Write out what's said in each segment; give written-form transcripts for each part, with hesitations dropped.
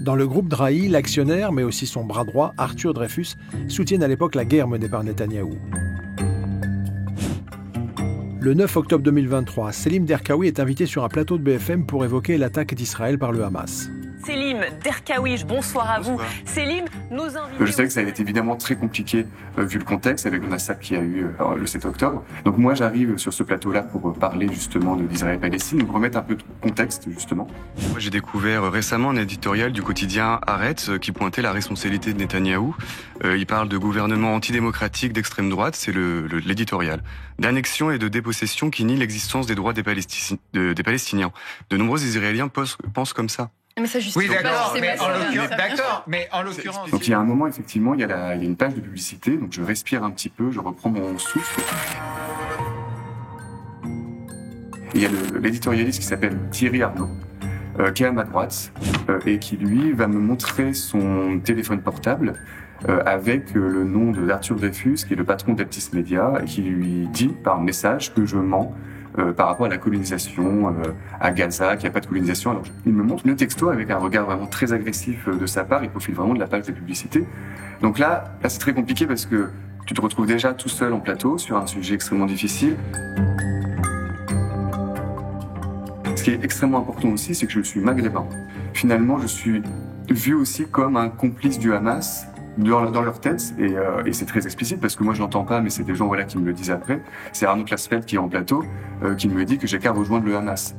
Dans le groupe Drahi, l'actionnaire, mais aussi son bras droit, Arthur Dreyfus, soutiennent à l'époque la guerre menée par Netanyahou. Le 9 octobre 2023, Selim Derkaoui est invité sur un plateau de BFM pour évoquer l'attaque d'Israël par le Hamas. Selim Derkaoui, bonsoir à vous. Selim, nos invités... Je sais que ça a été évidemment très compliqué vu le contexte avec le massacre qu'il y a eu le 7 octobre. Donc moi j'arrive sur ce plateau-là pour parler justement d'Israël-Palestine, nous remettre un peu de contexte justement. Moi j'ai découvert récemment un éditorial du quotidien Haaretz qui pointait la responsabilité de Netanyahou. Il parle de gouvernement antidémocratique d'extrême droite, c'est l'éditorial. D'annexion et de dépossession qui nie l'existence des droits des Palestiniens. De nombreux Israéliens pensent comme ça. Mais ça justifie oui, pas. Mais en l'occurrence... Donc il y a un moment, effectivement, il y a une page de publicité, donc je respire un petit peu, je reprends mon souffle. Et il y a l'éditorialiste qui s'appelle Thierry Arnaud, qui est à ma droite, et qui, lui, va me montrer son téléphone portable avec le nom d'Arthur Dreyfus, qui est le patron d'Aptis Media, et qui lui dit par message que je mens par rapport à la colonisation à Gaza, qu'il n'y a pas de colonisation. Alors, il me montre le texto avec un regard vraiment très agressif de sa part, il profite vraiment de la page de publicité. Donc là c'est très compliqué parce que tu te retrouves déjà tout seul en plateau sur un sujet extrêmement difficile. Ce qui est extrêmement important aussi, c'est que je suis maghrébin. Finalement, je suis vu aussi comme un complice du Hamas dans leur tête, et c'est très explicite parce que moi je l'entends pas, mais c'est des gens qui me le disent après. C'est Arnaud Klasfeld qui est en plateau, qui me dit que j'ai qu'à rejoindre le Hamas.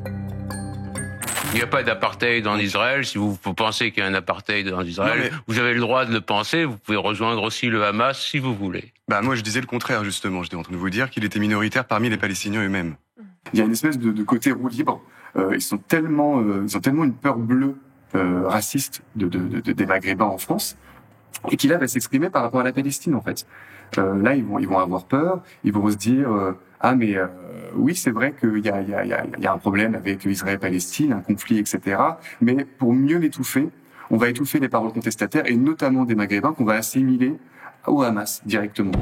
Il n'y a pas d'apartheid en Israël. Si vous pensez qu'il y a un apartheid en Israël, vous avez le droit de le penser. Vous pouvez rejoindre aussi le Hamas si vous voulez. Moi je disais le contraire justement. J'étais en train de vous dire qu'il était minoritaire parmi les Palestiniens eux-mêmes. Il y a une espèce de côté roue libre. Ils ont tellement une peur bleue raciste des Maghrébins en France, et qui là va s'exprimer par rapport à la Palestine en fait. Là ils vont avoir peur, ils vont se dire oui c'est vrai qu'il y a un problème avec Israël-Palestine, un conflit, etc. Mais pour mieux l'étouffer, on va étouffer les paroles contestataires et notamment des Maghrébins qu'on va assimiler au Hamas directement.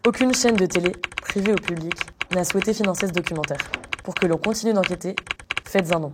Aucune chaîne de télé, privée ou publique, n'a souhaité financer ce documentaire. Pour que l'on continue d'enquêter, faites un don.